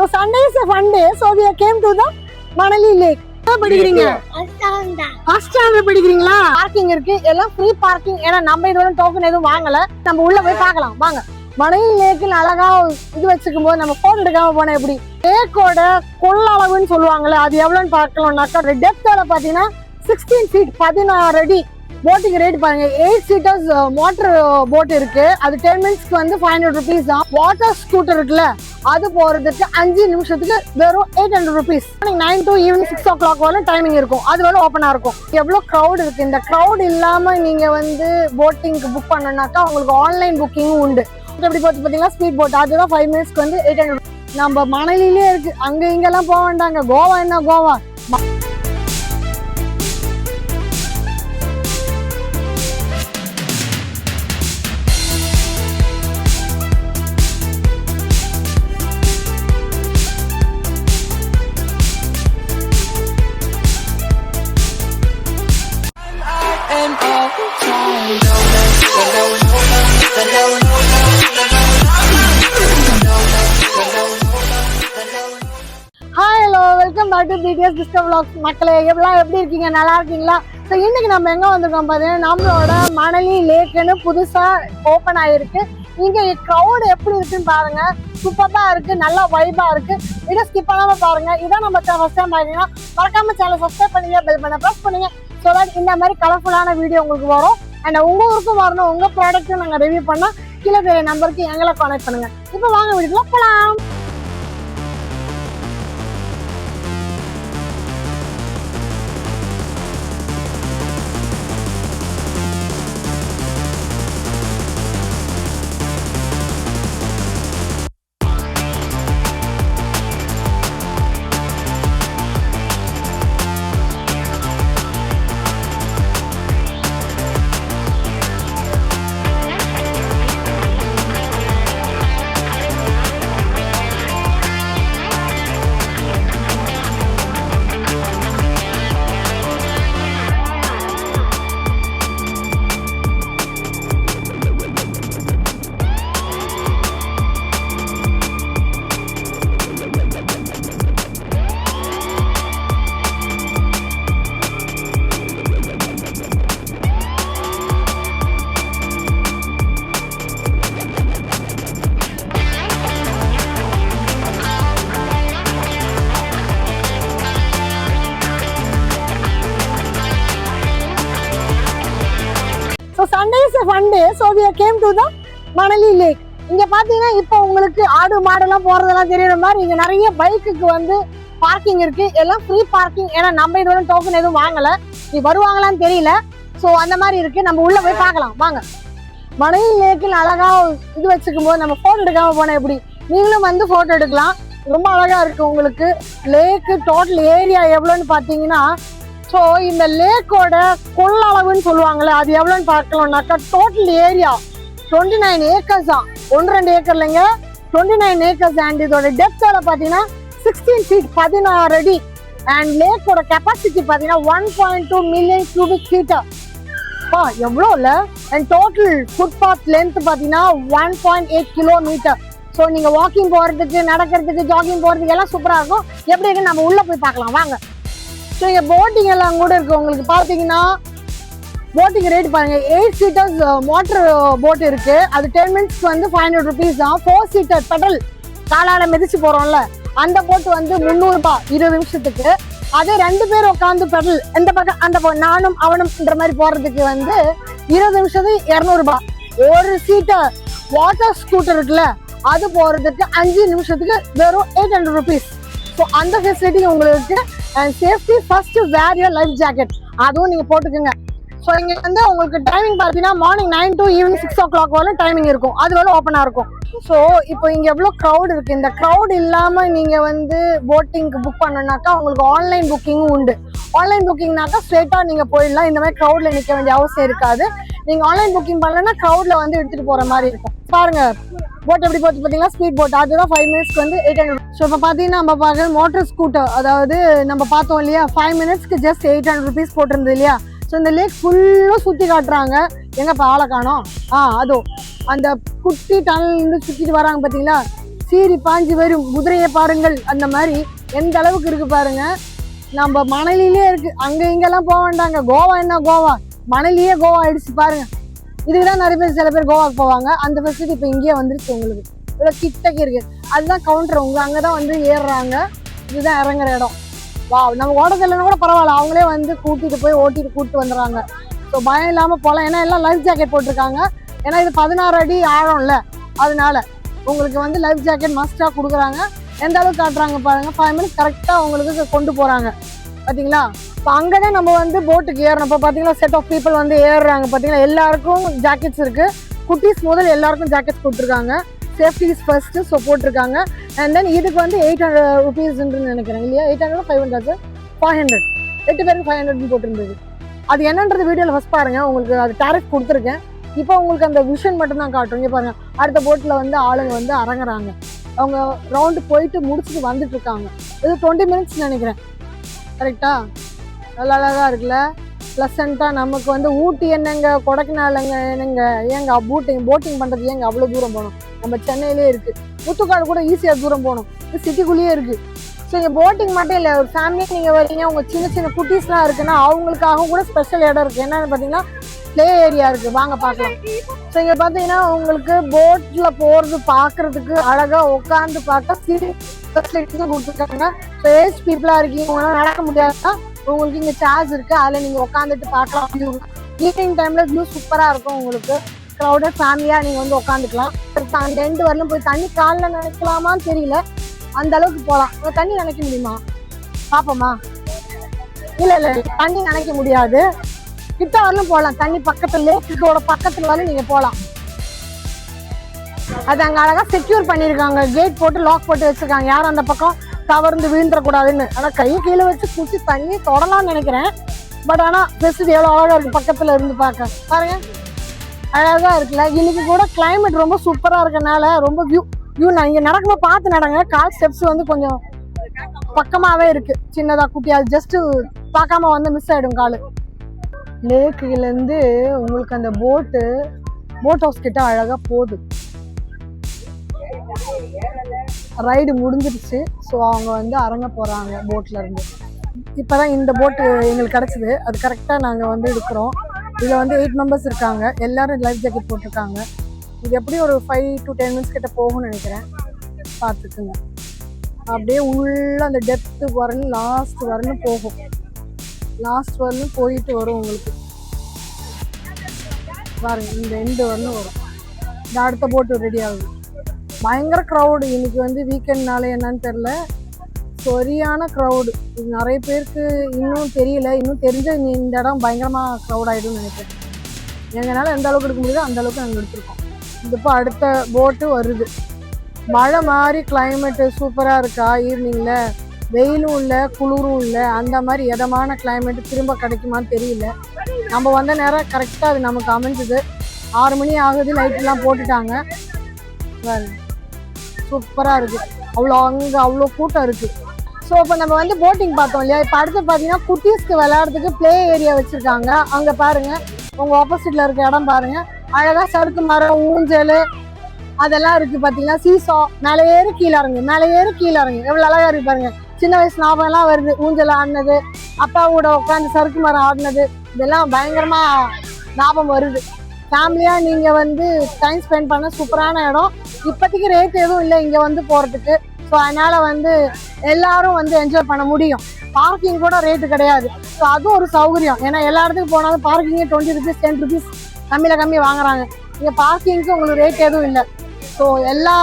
So Sunday is a fun day, so we came to the Manali Lake. படிக்கிறீங்க first standard படிக்கிறீங்களா? Parking இருக்கு, எல்லாம் free parking. ஏன்னா நம்ம இதோட டோக்கன் எதுவும் வாங்கல. நம்ம உள்ள போய் பார்க்கலாம் வாங்க. மணலி லேக்கில் அழகா இது வச்சுக்கும் போது நம்ம போன் எடுக்காம போனா எப்படி? லேக்கோட கொள்ளளவுன்னு சொல்லுவாங்கல்ல, அது எவ்வளவுன்னு பார்க்கணும்னாக்கா டெப்தோட பாத்தீங்கன்னா 16 feet 16 அடி. போட்டிங் ரேட் பாருங்க, 8 seaters மோட்டர் போட் இருக்கு. அது 10 minutesக்கு வந்து 500 rupees தான். வாட்டர் ஸ்கூட்டர் இருக்குல்ல, அது போறதுக்கு 5 நிமிஷத்துக்கு வெறும் 800 rupees. 9 to evening 6 o'clock வரை டைமிங் இருக்கும். அது வரை ஓப்பனா இருக்கும். எவ்வளவு க்ரௌட் இருக்கு. இந்த க்ரௌட் இல்லாம நீங்க வந்து போட்டிங்க்கு புக் பண்ணனாக்கா உங்களுக்கு ஆன்லைன் புக்கிங்கும் உண்டு. எப்படி பார்த்து பாத்தீங்கன்னா ஸ்பீட் போட், அதுதான் 5 minutesக்கு வந்து 800. நம்ம மணலிலே இருக்கு, அங்க இங்கெல்லாம் போக வேண்டாங்க. கோவா என்ன Goa. Welcome back to BTS Discover Vlogs. மக்களே எவ்வளவு எப்படி இருக்கீங்க? நல்லா இருக்கீங்களா? ஸோ இன்னைக்கு நம்ம எங்க வந்திருக்கோம் பார்த்தீங்கன்னா, நம்மளோட மணலி லேக்குன்னு புதுசா ஓப்பன் ஆயிருக்கு. இங்க க்ரௌட் எப்படி இருக்குன்னு பாருங்க. சூப்பரா இருக்கு, நல்லா வைபா இருக்கு. வீடியோ ஸ்கிப் பண்ணாம பாருங்க. இதான் நம்ம ஃபர்ஸ்ட் டைம் பாத்தீங்கன்னா மறக்காம சேனல் சப்ஸ்கிரைப் பண்ணுங்க, பெல் பண்ண பிரஸ் பண்ணுங்க. ஸோ தட் இந்த மாதிரி கலர்ஃபுல்லான வீடியோ உங்களுக்கு வரும். அண்ட் உங்க ஊருக்கும் வரணும், உங்க ப்ராடக்ட்டும் நாங்கள் ரிவ்யூ பண்ணா கீழே தெரிய நம்பருக்கு எங்களை கான்டாக்ட் பண்ணுங்க. இப்போ வாங்க வீடியோக்குள்ள போலாம். Sunday is a fun day, so we came to the Manali Lake. இங்க பாத்தீங்கன்னா இப்போ உங்களுக்கு ஆடு மாடெல்லாம் போறதெல்லாம் தெரியற மாதிரி இங்க நிறைய பைக்குக்கு வந்து பார்க்கிங் இருக்கு, எல்லாம் ஃப்ரீ பார்க்கிங். ஏன்னா நம்ம இதோட டோக்கன் எதுவும் வாங்கல. நீ வருவாங்களான்னு தெரியல. ஸோ அந்த மாதிரி இருக்கு, நம்ம உள்ள போய் பார்க்கலாம் வாங்க. மணலி லேக்கில் அழகா இது வச்சுக்கும் போது நம்ம போட்டோ எடுக்காம போனா எப்படி? நீங்களும் வந்து போட்டோ எடுக்கலாம். ரொம்ப அழகா இருக்கு. உங்களுக்கு லேக்கு டோட்டல் ஏரியா எவ்வளோன்னு பாத்தீங்கன்னா, ஸோ இந்த லேக்கோட கொள்ளளவுன்னு சொல்லுவாங்கல்ல, அது எவ்வளோன்னு பார்க்கணும்னாக்கா டோட்டல் ஏரியா 29 acres தான். 1-2 ஏக்கர் இல்லைங்க, 29 acres. அண்ட் இதோட டெப்தோட பார்த்தீங்கன்னா 16 feet 16 அடி. அண்ட் லேக்கோட கெப்பாசிட்டி பார்த்தீங்கன்னா 1.2 million cubic feet. எவ்வளோ இல்லை. அண்ட் டோட்டல் ஃபுட்பாத் லென்த் பார்த்தீங்கன்னா 1.8 kilometer. ஸோ நீங்கள் வாக்கிங் போகிறதுக்கு, நடக்கிறதுக்கு, ஜாகிங் போகிறதுக்கு எல்லாம் சூப்பராக இருக்கும். எப்படி இருக்குன்னு நம்ம உள்ளே போய் பார்க்கலாம் வாங்க. ஸோ இங்கே போட்டிங் எல்லாம் கூட இருக்கு. உங்களுக்கு பார்த்தீங்கன்னா போட்டிங் ரேட் பாருங்க, 8 seaters மோட்டர் போட் இருக்கு. அது 10 minutesக்கு வந்து 500 rupees தான். 4 seater பெட்ரோல் காலால மிதிச்சு போறோம்ல, அந்த போட்டு வந்து 300 ரூபாய் 20 நிமிஷத்துக்கு. அதே 2 பேர் உட்காந்து பெட்ரோல் எந்த பக்கம் அந்த நானும் அவனும்ன்ற மாதிரி போறதுக்கு வந்து 20 நிமிஷத்துக்கு 200 ரூபாய். ஒரு சீட்டர் வாட்டர் ஸ்கூட்டர் இருக்குல்ல, அது போறதுக்கு 5 நிமிஷத்துக்கு வெறும் 800 rupees. ஸோ அந்த ஃபெசிலிட்டி உங்களுக்கு. And safety first wear your life jacket, அதுவும் நீங்க போட்டுக்கோங்க. ஸோ இங்க வந்து உங்களுக்கு டைமிங் பார்த்தீங்கன்னா மார்னிங் 9 to evening 6 o'clock வரை டைமிங் இருக்கும். அது வரை ஓப்பனா இருக்கும். ஸோ இப்போ இங்க எவ்வளவு க்ரௌட் இருக்கு. இந்த க்ரௌட் இல்லாம நீங்க வந்து போட்டிங்க்கு புக் பண்ணனாக்கா உங்களுக்கு ஆன்லைன் புக்கிங்கும் உண்டு. ஆன்லைன் புக்கிங்னாக்கா ஸ்ட்ரெயிட்டா நீங்க போயிடலாம். இந்த மாதிரி க்ரௌட்ல நிக்க வேண்டிய அவசியம் இருக்காது. நீங்க ஆன்லைன் புக்கிங் பண்ணலன்னா க்ரௌட்ல வந்து எடுத்துட்டு போற மாதிரி இருக்கும். பாருங்க போட் எப்படி போட்டு பார்த்தீங்கன்னா ஸ்பீட் போட், அதுதான் 5 minutesக்கு வந்து 800. ஸோ இப்போ பார்த்தீங்கன்னா நம்ம பார்க்குற மோட்டர் ஸ்கூட்டர், அதாவது நம்ம பார்த்தோம் இல்லையா 5 minutesக்கு ஜஸ்ட் 800 rupees போட்டிருந்தது இல்லையா. ஸோ இந்த லேக் ஃபுல்லும் சுற்றி காட்டுறாங்க. எங்கப்பா ஆளை காணோம்? அதோ அந்த குட்டி டனல் இருந்து சுற்றிட்டு வராங்க பார்த்தீங்களா. சீறி பாஞ்சு வரும் குதிரையை பாருங்கள், அந்த மாதிரி எந்த அளவுக்கு இருக்கு பாருங்க. நம்ம மணலிலே இருக்கு, அங்க இங்கெல்லாம் போக வேண்டாங்க. கோவா என்ன கோவா, மணலியே கோவா ஆயிடுச்சு பாருங்க. இதுக்குதான் நிறைய பேர் சில பேர் கோவாக்கு போவாங்க. அந்த ஃபெசிலிட்டி இப்போ இங்கேயே வந்துருச்சு உங்களுக்கு, இவ்வளோ கிட்டக்கு இருக்கு. அதுதான் கவுண்டர், உங்க அங்கதான் வந்து ஏறுறாங்க, இதுதான் இறங்குற இடம். வா, நம்ம ஓட்டத்தில்னா கூட பரவாயில்ல, அவங்களே வந்து கூட்டிட்டு போய் ஓட்டிட்டு கூப்பிட்டு வந்துடுறாங்க. ஸோ பயம் இல்லாம போகலாம். ஏன்னா எல்லாம் லைஃப் ஜாக்கெட் போட்டிருக்காங்க. ஏன்னா இது 16 அடி ஆழம்ல, அதனால உங்களுக்கு வந்து லைஃப் ஜாக்கெட் மஸ்டா கொடுக்குறாங்க. எந்த அளவுக்கு காட்டுறாங்க பாருங்க. 5 மினிட்ஸ் கரெக்டா உங்களுக்கு கொண்டு போறாங்க பாத்தீங்களா. இப்போ அங்கதான் நம்ம வந்து போட்டுக்கு ஏறணும். இப்போ பாத்தீங்களா செட் ஆஃப் பீப்புள் வந்து ஏறுறாங்க பாத்தீங்களா. எல்லாருக்கும் ஜாக்கெட்ஸ் இருக்கு, குட்டீஸ் முதல் எல்லாருக்கும் ஜாக்கெட்ஸ் கொடுத்துருக்காங்க. சேஃப்டி இஸ் ஃபர்ஸ்ட், ஸோ போட்டிருக்காங்க. அண்ட் தென் இதுக்கு வந்து 800 rupees நினைக்கிறேன் இல்லையா, 800 500 500 8 பேருக்கு 500 போட்டிருந்தது. அது என்னன்றது வீடியோவில் ஃபர்ஸ்ட் பாருங்க, உங்களுக்கு அது டாரிஃப் கொடுத்துருக்கேன். இப்போ உங்களுக்கு அந்த விஷன் மட்டும் தான் காட்டும். இங்கே பாருங்க, அடுத்த போட்டில் வந்து ஆளுங்க வந்து இறங்குறாங்க. அவங்க ரவுண்டு போயிட்டு முடிச்சுட்டு வந்துட்டு இருக்காங்க. இது 20 மினிட்ஸ் நினைக்கிறேன், கரெக்டா. நல்லா அழகா இருக்குல்ல, ப்ளசண்ட்டாக. நமக்கு வந்து ஊட்டி என்னங்க, கொடைக்கானலுங்க என்னங்க, ஏங்க போட்டிங் பண்ணுறது ஏங்க அவ்வளோ தூரம் போகணும், நம்ம சென்னையிலே இருக்குது. முத்துக்காடு கூட ஈஸியாக தூரம் போகணும், இது சிட்டிக்குள்ளேயே இருக்குது. ஸோ இங்கே போட்டிங் மட்டும் இல்லை, ஒரு ஃபேமிலியாக நீங்கள் வரீங்க, உங்கள் சின்ன சின்ன குட்டீஸ்லாம் இருக்குன்னா அவங்களுக்காக கூட ஸ்பெஷல் இடம் இருக்குது. என்னென்னு பார்த்தீங்கன்னா ப்ளே ஏரியா இருக்குது, வாங்க பார்க்கலாம். ஸோ இங்கே பார்த்தீங்கன்னா உங்களுக்கு போட்டில் போகிறது பார்க்குறதுக்கு அழகாக உட்காந்து பார்க்க ஃபெசிலிட்டிஸும் கொடுத்துருக்காங்க. ஸோ ஏஜ் பீப்புளாக இருக்கீங்க, உங்களால் நடக்க முடியாதுன்னா உங்களுக்கு இங்கே சேர்ஸ் இருக்குது, அதில் நீங்கள் உட்காந்துட்டு பார்க்கலாம். ஈவினிங் டைமில் வியூ சூப்பராக இருக்கும். உங்களுக்கு க்ரௌடட் ஃபேமிலியாக நீங்கள் வந்து உட்காந்துக்கலாம். அந்த ரெண்டு வரலும் போய் தண்ணி காலில் நினைக்கலாமான்னு தெரியல, அந்த அளவுக்கு போகலாம். தண்ணி நினைக்க முடியுமா பாப்போமா? இல்லை இல்லை, தண்ணி நினைக்க முடியாது. கிட்ட வரலும் போகலாம், தண்ணி பக்கத்துல லேக்கோட பக்கத்துல வரலும் நீங்கள் போகலாம். அது அங்கே அழகாக செக்யூர் பண்ணியிருக்காங்க, கேட் போட்டு லாக் போட்டு வச்சுருக்காங்க, யாரும் அந்த பக்கம் தவறுந்து வீழ்ந்துடக்கூடாதுன்னு. ஆனால் கையை கீழே வச்சு குச்சி தண்ணி தொடலாம்னு நினைக்கிறேன். பட் ஆனால் ஃபெசிலிட்டி எவ்வளோ அழகாக இருக்குது, பக்கத்தில் இருந்து பார்க்க பாருங்க, அழகாக இருக்குல்ல. இன்னைக்கு கூட கிளைமேட் ரொம்ப சூப்பராக இருக்கனால ரொம்ப வியூ நான் இங்கே நடக்கும்போது பார்த்து நடங்க. கால் ஸ்டெப்ஸ் வந்து கொஞ்சம் பக்கமாகவே இருக்குது, சின்னதாக குட்டியாக, ஜஸ்ட்டு பார்க்காம வந்து மிஸ் ஆகிடும் கால். லேக்குலேருந்து உங்களுக்கு அந்த போட் ஹவுஸ் கிட்ட அழகாக போகுது. ரைடு முடிஞ்சிருச்சு, ஸோ அவங்க வந்து இறங்க போகிறாங்க போட்டில் இருந்து. இப்போ தான் இந்த போட்டு எங்களுக்கு கிடச்சிது, அது கரெக்டாக நாங்கள் வந்து எடுக்கிறோம். இதில் வந்து 8 மெம்பர்ஸ் இருக்காங்க, எல்லோரும் லைஃப் ஜாக்கெட் போட்டிருக்காங்க. இது எப்படி ஒரு 5 to 10 மினிட்ஸ் கிட்ட போகும்னு நினைக்கிறேன், பார்த்துக்குங்க. அப்படியே உள்ள அந்த டெப்த்து வரணும், லாஸ்ட் வரணும் போகும், லாஸ்ட் வரணும் போயிட்டு வரும். உங்களுக்கு பாருங்க, இந்த எண்டு வரணும் வரும். இந்த அடுத்த போட்டு ரெடி ஆகுது. பயங்கர க்ரௌடு இன்னைக்கு வந்து வீக்கெண்ட்னால என்னன்னு தெரில, சரியான க்ரௌடு. இது நிறைய பேருக்கு இன்னும் தெரியல, இன்னும் தெரிஞ்ச இந்த இடம் பயங்கரமாக க்ரௌட் ஆகிடும்னு நினைக்கிறேன். எங்களால் எந்த அளவுக்கு எடுக்க முடியுதோ அந்த அளவுக்கு நாங்கள் எடுத்துருக்கோம். இப்போ அடுத்த போட்டு வருது. மழை மாதிரி கிளைமேட்டு சூப்பராக இருக்கா, ஈவினிங்கில் வெயிலும் இல்லை குளிரும் இல்லை, அந்த மாதிரி இதமான கிளைமேட்டு திரும்ப கிடைக்குமான்னு தெரியல. நம்ம வந்த நேரம் கரெக்டாக அது நமக்கு அமைஞ்சுது. 6 மணி ஆகுது, லைட்டெல்லாம் போட்டுட்டாங்க. சூப்பராக இருக்குது, அங்கே அவ்வளோ கூட்டம் இருக்குது. ஸோ இப்போ நம்ம வந்து போட்டிங் பார்த்தோம் இல்லையா, இப்போ அடுத்து பார்த்தீங்கன்னா குட்டீஸ்க்கு விளையாடுறதுக்கு ப்ளே ஏரியா வச்சுருக்காங்க. அங்கே பாருங்கள், உங்கள் ஆப்போசிட்டில் இருக்க இடம் பாருங்கள், அழகாக சறுக்கு மரம், ஊஞ்சல் அதெல்லாம் இருக்குது பார்த்தீங்கன்னா. சீசா, மேலே ஏறி கீழே இறங்கு, மேலே ஏறி கீழே இறங்கு, எவ்வளோ அழகாக இருக்குது பாருங்கள். சின்ன வயசு ஞாபகம்லாம் வருது, ஊஞ்சல் ஆடினது, அப்பா கூட உட்காந்து சறுக்கு மரம் ஆடினது, இதெல்லாம் பயங்கரமாக ஞாபகம் வருது. ஃபேமிலியாக நீங்கள் வந்து டைம் ஸ்பெண்ட் பண்ண சூப்பரான இடம். இப்போதைக்கு ரேட் எதுவும் இல்லை இங்கே வந்து போகிறதுக்கு, ஸோ அதனால் வந்து எல்லாரும் வந்து என்ஜாய் பண்ண முடியும். பார்க்கிங் கூட ரேட்டு கிடையாது, ஸோ அதுவும் ஒரு சௌகரியம். ஏன்னா எல்லா இடத்துக்கு போனாலும் பார்க்கிங்கே 20 rupees 10 rupees கம்மி வாங்குறாங்க. இங்கே பார்க்கிங்க்கு உங்களுக்கு ரேட் எதுவும் இல்லை. ஸோ எல்லா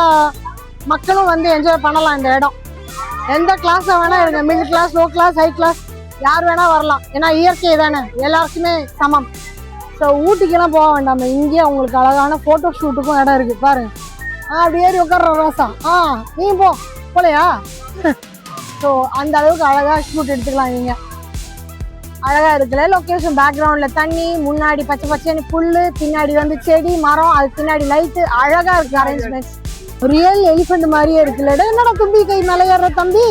மக்களும் வந்து என்ஜாய் பண்ணலாம் இந்த இடம். எந்த கிளாஸில் வேணால் இருங்க, middle class, low class, high class, யார் வேணால் வரலாம். ஏன்னா இயற்கை தானே, எல்லாருக்குமே சமம். ஸோ ஊட்டிக்கெல்லாம் போக வேண்டாம், இங்கேயே உங்களுக்கு அழகான ஃபோட்டோ ஷூட்டுக்கும் இடம் இருக்குது பாருங்கள். அப்படி ஏறி உட்கார்ற ரோசா, நீ போலையா? ஸோ அந்த அளவுக்கு அழகாக ஷூட் எடுத்துக்கலாம். நீங்கள் அழகாக இருக்குல்ல லொக்கேஷன். பேக்ரவுண்டில் தண்ணி, முன்னாடி பச்சை பச்சைன்னு புல், பின்னாடி வந்து செடி மரம், அது பின்னாடி லைட்டு, அழகாக இருக்குது அரேஞ்ச்மெண்ட்ஸ். ரியல் எலிஃபெண்ட் மாதிரியே இருக்குல்ல. என்னடா தும்பி கை மேலே ஏறுற தம்பி,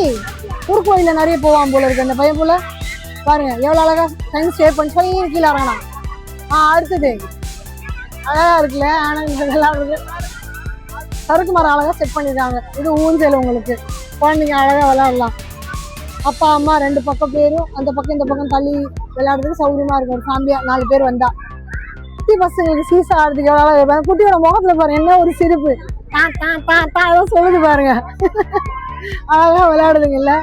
ஊர்கோயிலில் நிறைய போவான் போல இருக்கு அந்த பையன் போல. பாருங்க எவ்வளோ அழகாக டைம் ஸ்டே பண்ணி சொல்லி கீழே இறங்கலாம். அடுத்தது அழகாக இருக்குல்ல, ஆனால் விளையாடுறது சறுக்கு மரம் அழகா செட் பண்ணிருக்காங்க. இது ஊஞ்சல், உங்களுக்கு குழந்தைங்க அழகா விளையாடலாம். அப்பா அம்மா 2 பக்கம் பேரும் அந்த பக்கம் இந்த பக்கம் தள்ளி விளையாடுறதுக்கு சௌகரியமா இருக்கும். ஒரு ஃபேமிலியா 4 பேர் வந்தா. குட்டி பசங்களுக்கு சீசா ஆடுறதுக்கு எவ்வளோ, குட்டியோட முகத்துல பாருங்க என்ன ஒரு சிரிப்பு, ஏதோ சொல்லுது பாருங்க. அழகா விளையாடுதுங்கல்ல.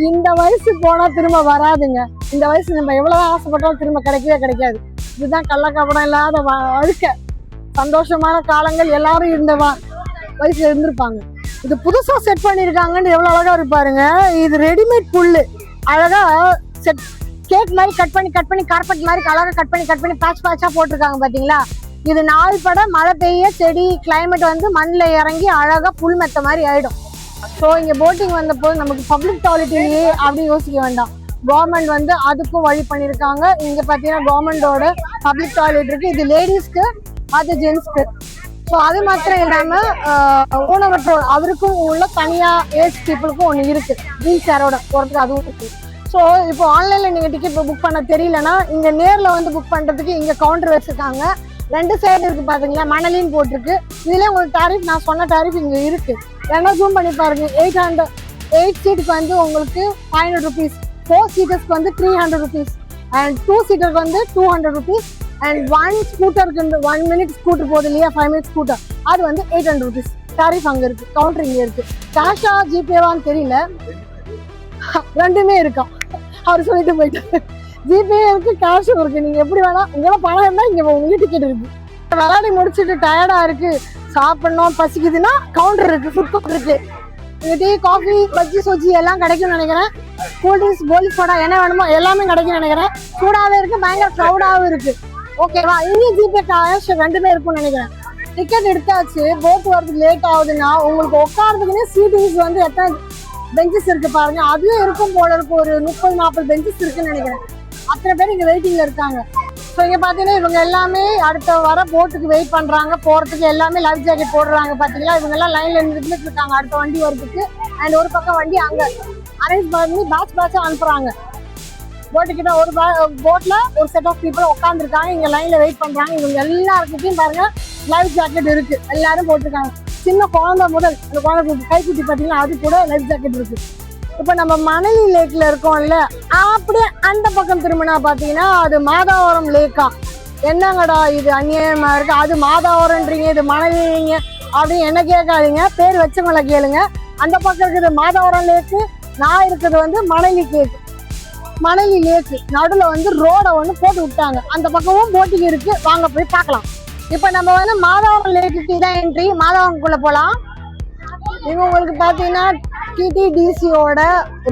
இந்த வயசு போனா திரும்ப வராதுங்க. இந்த வயசு நம்ம எவ்வளவுதான் ஆசைப்பட்டாலும் திரும்ப கிடைக்கவே கிடைக்காது. இதுதான் கள்ளக்கபடம் இல்லாத வாழ்க்கை. சந்தோஷமான காலங்கள் எல்லாரும் இருந்த வயசுல இருந்திருப்பாங்க. இது புதுசா செட் பண்ணிருக்காங்கன்னு எவ்வளவு அழகா இருப்பாருங்க. இது ரெடிமேட் புல்லு அழகா செட் கேக் மாதிரி கட் பண்ணி கார்பெட் மாதிரி அழகா கட் பண்ணி பேட்சா போட்டிருக்காங்க பாத்தீங்களா. இது நாள் பட மழை பெய்ய செடி கிளைமேட் வந்து மண்ணில் இறங்கி அழகா புல் மெத்த மாதிரி ஆயிடும். ஸோ இங்கே போட்டிங் வந்தபோது நமக்கு பப்ளிக் டாய்லெட்லேயே அப்படி யோசிக்க வேண்டாம். கவர்மெண்ட் வந்து அதுக்கும் வழி பண்ணியிருக்காங்க. இங்கே பார்த்தீங்கன்னா கவர்மெண்டோட பப்ளிக் டாய்லெட் இருக்குது. இது லேடிஸ்க்கு, அது ஜென்ஸ்க்கு. ஸோ அது மாத்திரம் இல்லாமல் ஊனவற்றோர் அவருக்கும் உள்ள தனியாக ஏஜ் பீப்புளுக்கும் ஒன்று இருக்குது. வீல் சேரோட போகிறதுக்கு அதுவும் இருக்குது. ஸோ இப்போ ஆன்லைனில் நீங்கள் டிக்கெட் புக் பண்ண தெரியலன்னா இங்கே நேரில் வந்து புக் பண்ணுறதுக்கு இங்கே கவுண்டர் வச்சுருக்காங்க. 2 சைடு இருக்குது பார்த்தீங்களா, மணலின்னு போட்டிருக்கு. இதுலேயே உங்களுக்கு டாரிஃப் நான் சொன்ன டாரிஃப் இங்கே இருக்குது. வேணா ஜூம் பண்ணி பாருங்க. 8 சீட்டுக்கு வந்து உங்களுக்கு 500 rupees, 4 சீட்டர்ஸ்க்கு வந்து 300 rupees, அண்ட் 2 சீட்டருக்கு வந்து 200 rupees, அண்ட் 1 ஸ்கூட்டருக்கு 1 minute ஸ்கூட்டர் போகுது இல்லையா, 5 minute ஸ்கூட்டர், அது வந்து 800 rupees. டாரிஃப் அங்கே இருக்குது, கவுண்டர் இங்கே இருக்குது. கேஷா ஜிபேவான்னு தெரியல, ரெண்டுமே இருக்கா. அவர் சொல்லிட்டு போயிட்டாரு. ஜிபே இருக்கு, கேஷும் இருக்கு. நீங்க எப்படி வேணா, உங்களால் பணம் இருந்தால் இங்கே உங்களுக்கு டிக்கெட் இருக்கு. விளையாடி முடிச்சுட்டு டயர்டா இருக்கு, சாப்பிடணும் பசிக்குதுன்னா கவுண்டர் இருக்கு, ஃபுட் கோர்ட் இருக்கு. இங்கே டீ காஃபி பஜ்ஜி சொஜ்ஜி எல்லாம் கிடைக்கும்னு நினைக்கிறேன். கூல்ட்ரிங்க்ஸ் கோலி சோடா என்ன வேணுமோ எல்லாமே கிடைக்கும்னு நினைக்கிறேன். சூடாவே இருக்கு, பயங்கர க்ரௌடாகவும் இருக்கு. ஓகேவா, இங்கேயும் ஜிபே கேஷ் ரெண்டுமே இருக்கும்னு நினைக்கிறேன். டிக்கெட் எடுத்தாச்சு, போட் வரதுக்கு லேட் ஆகுதுன்னா உங்களுக்கு உட்காரதுக்குன்னே சீட்டிங்ஸ் வந்து எத்தனை பெஞ்சஸ் இருக்கு பாருங்க. அதுவே இருக்கும் போல இருக்கு, ஒரு 30-40 பெஞ்சஸ் இருக்குன்னு நினைக்கிறேன். அத்தனை பேர் இங்க வெயிட்டிங்ல இருக்காங்க. ஸோ இங்க பாத்தீங்கன்னா இவங்க எல்லாமே அடுத்த வர போட்டுக்கு வெயிட் பண்றாங்க. போறதுக்கு எல்லாமே லைஃப் ஜாக்கெட் போடுறாங்க பாத்தீங்களா. இவங்க எல்லாம் லைன்ல நின்றுட்டு இருக்காங்க அடுத்த வண்டி வரதுக்கு. அண்ட் ஒரு பக்கம் வண்டி அங்க அரேஞ்ச் பண்ணி பேட்சா அனுப்புறாங்க. போட்டுக்கிட்ட ஒரு போட்ல ஒரு செட் ஆஃப் பீப்புள் உட்காந்துருக்காங்க, இங்க லைன்ல வெயிட் பண்றாங்க. இவங்க எல்லாருக்கிட்டையும் பாருங்க லைஃப் ஜாக்கெட் இருக்கு, எல்லாரும் போட்டிருக்காங்க. சின்ன குழந்தை முதல் அந்த குழந்தை கைக்குட்டி பாத்தீங்கன்னா அது கூட லைஃப் ஜாக்கெட் இருக்கு. இப்ப நம்ம மணலி லேக்ல இருக்கோம்ல, அப்படியே அந்த பக்கம் திரும்பினா பாத்தீங்கன்னா அது மாதாவரம் லேக்கா. என்னங்கடா இது அநியாயமா இருக்கு, அது மாதாவரம்ன்றீங்க, இது மணலிங்க அப்படின்னு என்ன கேட்காதீங்க, பேர் வச்சவங்கள கேளுங்க. அந்த பக்கம் இருக்குது மாதாவரம் லேக்கு, நான் இருக்கிறது வந்து மணலி லேக்கு. மணலி லேக்கு நடுவில் வந்து ரோடை ஒன்று போட்டு விட்டாங்க. அந்த பக்கமும் போட்டிங் இருக்கு, வாங்க போய் பார்க்கலாம். இப்போ நம்ம வந்து மாதாவரம் லேக்கு தான் என்ட்ரி. மாதாவரம்குள்ள போகலாம். இவங்க உங்களுக்கு பார்த்தீங்கன்னா டிடிடிசியோட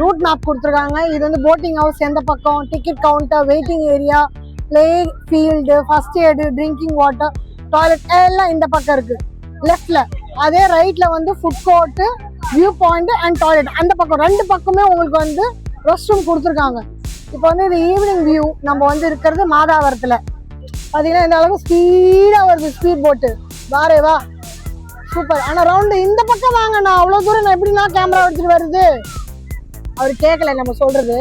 ரூட் மேப் கொடுத்துருக்காங்க. இது வந்து போட்டிங் ஹவுஸ் எந்த பக்கம், ticket counter, waiting area, play field, first aid, drinking water, toilet எல்லாம் இந்த பக்கம் இருக்கு லெஃப்ட்ல. அதே ரைட்ல வந்து food court, view point and toilet அந்த பக்கம். 2 பக்கமே உங்களுக்கு வந்து ரெஸ்ட் ரூம் கொடுத்துருக்காங்க. இப்போ வந்து இது ஈவினிங் வியூ. நம்ம வந்து இருக்கிறது மாதாவரத்துல பார்த்தீங்கன்னா இந்த அளவுக்கு ஸ்பீடாக வருது ஸ்பீட் போட்டு. வாரே வா, சூப்பர். ஆனால் ரவுண்டு இந்த பக்கம் வாங்க, நான் அவ்வளோ தூரம் நான் எப்படின்னா கேமரா எடுத்துட்டு வருது. அவர் கேட்கல நம்ம சொல்றது.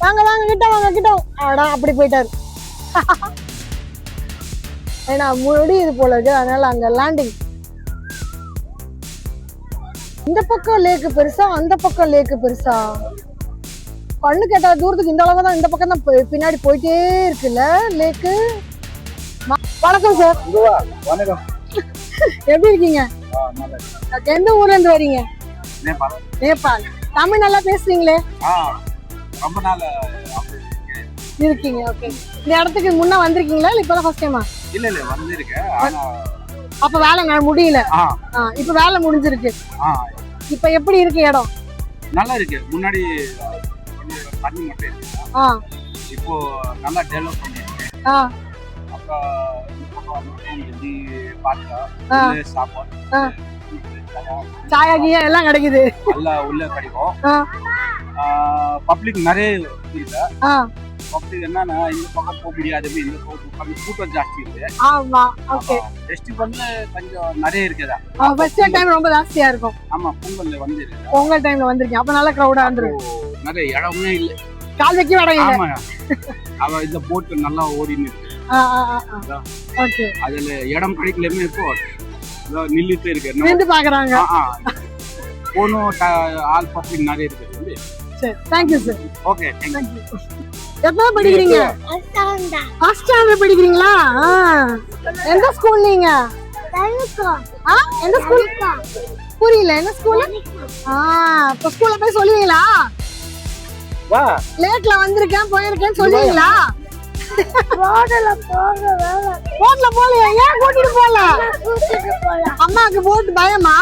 வாங்க வாங்க கிட்ட வாங்க கிட்ட. ஆடா அப்படி போயிட்டாரு. ஏன்னா முடியுது போல இருக்கு, அதனால அங்க லேண்டிங். இந்த பக்கம் லேக்கு பெருசா, அந்த பக்கம் லேக்கு பெருசா? கண்ணு கேட்டா தூரத்துக்கு இந்த அளவு தான். இந்த பக்கம் தான் பின்னாடி போயிட்டே இருக்குல்ல லேக்கு. வணக்கம் சார். வணக்கம். எப்படி இருக்கீங்க? எந்த ஊர்ல இருந்து வரீங்க? நேபாள். தமிழ் நல்லா பேசுறீங்களே. ரொம்ப நாள் இருக்கீங்க. ஓகே. இந்த இடத்துக்கு முன்ன வந்திருக்கீங்களா இல்ல இப்பதான் ஃபர்ஸ்ட் டைமா? இல்ல வந்திருக்கேன். அப்ப வேலை முடியல. இப்ப வேலை முடிஞ்சிருக்கு. இப்ப எப்படி இருக்கு இடம்? நல்லா இருக்கு. முன்னாடி தண்ணி மட்டும் இருக்கு, இப்போ நல்லா டெவலப் பண்ணிருக்கு. சாயா கீயா எல்லாம் கிடைக்குது, எல்லாம் உள்ள கிடைக்கும். பப்ளிக் நிறைய இல்ல. பப்ளிக் என்னன்னா இந்த பக்கம் போக முடியாது, இந்த பக்கம் கூட்டம் ஜாஸ்தி இருக்கு. ஆமா. ஓகே. ஃபெஸ்டிவல் கொஞ்சம் நிறைய இருக்குதா. ஃபெஸ்டிவல் டைம் ரொம்ப ஜாஸ்தியா இருக்கும். ஆமா, பொங்கல்ல வந்து பொங்கல் டைம்ல வந்திருக்கீங்க, அப்ப நல்லா கிரவுடா இருந்துருக்கு. நிறைய இடமே இல்ல, கால் வைக்க இடம் இல்ல. ஆமா, அவ இந்த போட் நல்லா ஓடின்னு இருக்கு. ஓகே. அதுல இடம் கிடைக்கலமே. இப்போ நில்லிட்டு இருக்கு நின்று பாக்குறாங்க. போனும் ஆல் பப்ளிக் நிறைய இருக்கு. சரி, தேங்க்யூ சார். Okay, thank you. எத்தனை படிக்கிறீங்க? ஃபர்ஸ்ட் ஸ்டாண்டர்ட் படிக்கிறீங்களா? எந்த ஸ்கூல் நீங்க? எந்த ஸ்கூல்? புரியல, என்ன ஸ்கூல்? இப்ப ஸ்கூல்ல போய் சொல்லுவீங்களா? வா, லேட்ல வந்திருக்கேன் போயிருக்கேன்னு சொல்லுவீங்களா? போட்ல போலையா? ஏன் கூட்டிட்டு போல? அம்மாக்கு போட்டு பயமா?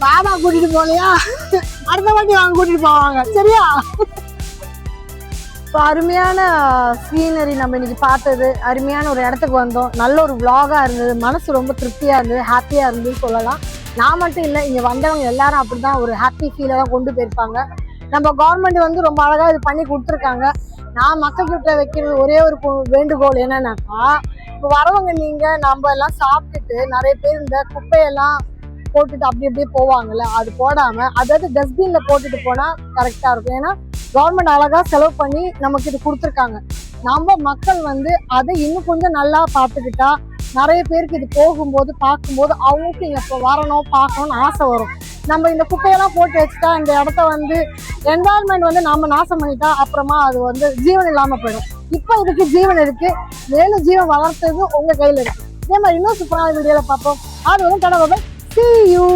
பாபா கூட்டிட்டு போலையா? அடுத்த வாட்டி வாங்க கூட்டிட்டு போவாங்க, சரியா? அருமையான சீனரி நம்ம இன்னைக்கு பார்த்தது. அருமையான ஒரு இடத்துக்கு வந்தோம். நல்ல ஒரு vlog-ஆ இருந்தது. மனசு ரொம்ப திருப்தியா இருந்தது, ஹாப்பியா இருந்ததுன்னு சொல்லலாம். நான் மட்டும் இல்லை, இங்க வந்தவங்க எல்லாரும் அப்படிதான் ஒரு ஹாப்பி ஃபீலை தான் கொண்டு போயிருப்பாங்க. நம்ம கவர்மெண்ட் வந்து ரொம்ப அழகா இது பண்ணி கொடுத்துருக்காங்க. நான் மக்கள்கிட்ட வைக்கிறது ஒரே ஒரு வேண்டுகோள் என்னன்னாக்கா, இப்போ வரவங்க நீங்க நம்ம எல்லாம் சாப்பிட்டுட்டு நிறைய பேர் இந்த குப்பையெல்லாம் போட்டுட்டு அப்படி அப்படியே போவாங்கல்ல, அது போடாம அதாவது டஸ்ட்பின்ல போட்டுட்டு போனா கரெக்டா இருக்கும். ஏன்னா கவர்மெண்ட் அழகா செலவு பண்ணி நமக்கு இது கொடுத்துருக்காங்க. நம்ம மக்கள் வந்து அதை இன்னும் கொஞ்சம் நல்லா பார்த்துக்கிட்டா நிறைய பேருக்கு இது போகும்போது பார்க்கும்போது அவங்களுக்கு இங்க இப்போ வரணும் பார்க்கணும்னு ஆசை வரும். நம்ம இந்த குப்பையெல்லாம் போட்டு வச்சுட்டா இந்த இடத்த வந்து என்வாயர்மெண்ட் வந்து நாம நாசம் பண்ணிட்டா அப்புறமா அது வந்து ஜீவன் இல்லாம போயிடும். இப்போ இதுக்கு ஜீவன் இருக்கு, மேலும் ஜீவன் வளர்த்தது உங்க கையில இருக்கு. இதே மாதிரி இன்னும் சூப்பரான வீடியோல பார்ப்போம். அது வந்து கடவுள். See you.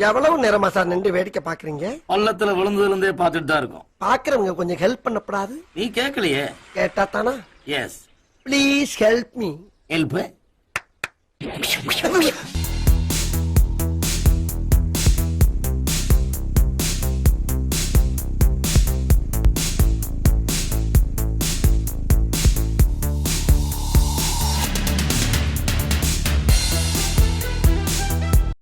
எவ்வளவு நேரமா சார் நின்று வேடிக்கை பாக்குறீங்க? பள்ளத்துல விழுந்ததுல இருந்தே பாத்துட்டு தான் இருக்கோம். பாக்குறவங்க கொஞ்சம் ஹெல்ப் பண்ணப்படாது? நீ கேட்கலையே. கேட்டா தானா? Yes, please help me. Help.